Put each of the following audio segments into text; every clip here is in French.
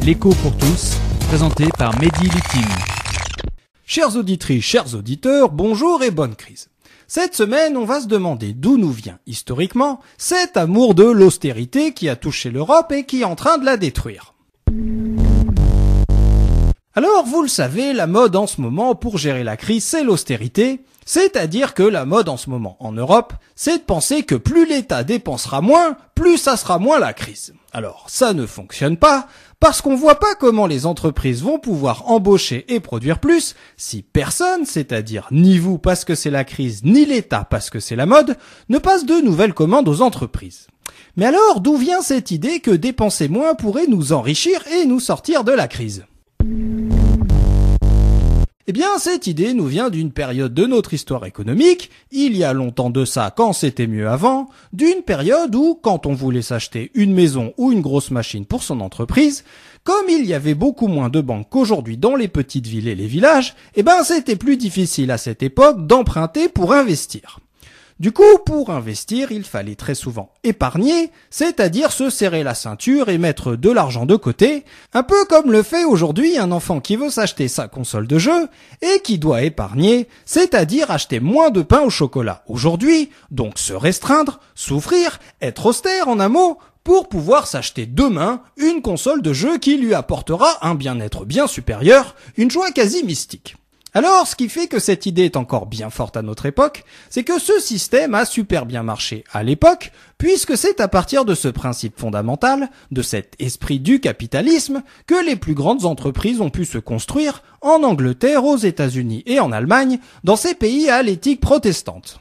L'écho pour tous, présenté par Mehdi Litim. Chères auditrices, chers auditeurs, bonjour et bonne crise. Cette semaine, on va se demander d'où nous vient, historiquement, cet amour de l'austérité qui a touché l'Europe et qui est en train de la détruire. Alors, vous le savez, la mode en ce moment pour gérer la crise, c'est l'austérité. C'est-à-dire que la mode en ce moment en Europe, c'est de penser que plus l'État dépensera moins, plus ça sera moins la crise. Alors, ça ne fonctionne pas, parce qu'on voit pas comment les entreprises vont pouvoir embaucher et produire plus si personne, c'est-à-dire ni vous parce que c'est la crise, ni l'État parce que c'est la mode, ne passe de nouvelles commandes aux entreprises. Mais alors, d'où vient cette idée que dépenser moins pourrait nous enrichir et nous sortir de la crise ? Eh bien, cette idée nous vient d'une période de notre histoire économique, il y a longtemps de ça quand c'était mieux avant, d'une période où, quand on voulait s'acheter une maison ou une grosse machine pour son entreprise, comme il y avait beaucoup moins de banques qu'aujourd'hui dans les petites villes et les villages, eh ben, c'était plus difficile à cette époque d'emprunter pour investir. Du coup, pour investir, il fallait très souvent épargner, c'est-à-dire se serrer la ceinture et mettre de l'argent de côté, un peu comme le fait aujourd'hui un enfant qui veut s'acheter sa console de jeu et qui doit épargner, c'est-à-dire acheter moins de pain au chocolat aujourd'hui, donc se restreindre, souffrir, être austère en un mot, pour pouvoir s'acheter demain une console de jeu qui lui apportera un bien-être bien supérieur, une joie quasi mystique. Alors, ce qui fait que cette idée est encore bien forte à notre époque, c'est que ce système a super bien marché à l'époque, puisque c'est à partir de ce principe fondamental, de cet esprit du capitalisme, que les plus grandes entreprises ont pu se construire en Angleterre, aux États-Unis et en Allemagne, dans ces pays à l'éthique protestante.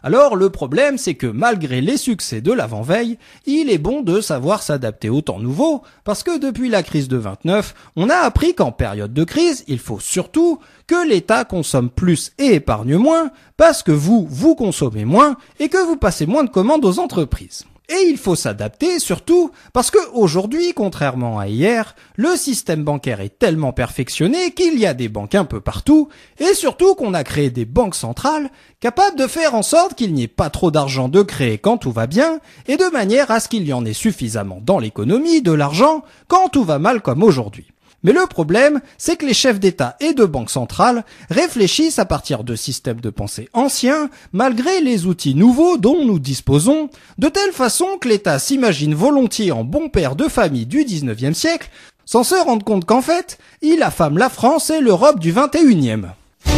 Alors le problème, c'est que malgré les succès de l'avant-veille, il est bon de savoir s'adapter au temps nouveau, parce que depuis la crise de 29, on a appris qu'en période de crise, il faut surtout que l'État consomme plus et épargne moins, parce que vous consommez moins et que vous passez moins de commandes aux entreprises. Et il faut s'adapter surtout parce que aujourd'hui, contrairement à hier, le système bancaire est tellement perfectionné qu'il y a des banques un peu partout et surtout qu'on a créé des banques centrales capables de faire en sorte qu'il n'y ait pas trop d'argent de créer quand tout va bien et de manière à ce qu'il y en ait suffisamment dans l'économie de l'argent quand tout va mal comme aujourd'hui. Mais le problème, c'est que les chefs d'État et de banques centrales réfléchissent à partir de systèmes de pensée anciens, malgré les outils nouveaux dont nous disposons, de telle façon que l'État s'imagine volontiers en bon père de famille du 19e siècle, sans se rendre compte qu'en fait, il affame la France et l'Europe du 21e.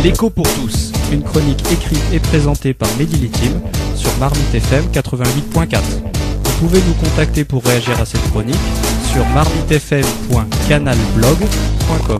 L'écho pour tous, une chronique écrite et présentée par Mehdi Litim sur Marmite FM 88.4. Vous pouvez nous contacter pour réagir à cette chronique sur marmitefm.canalblog.com.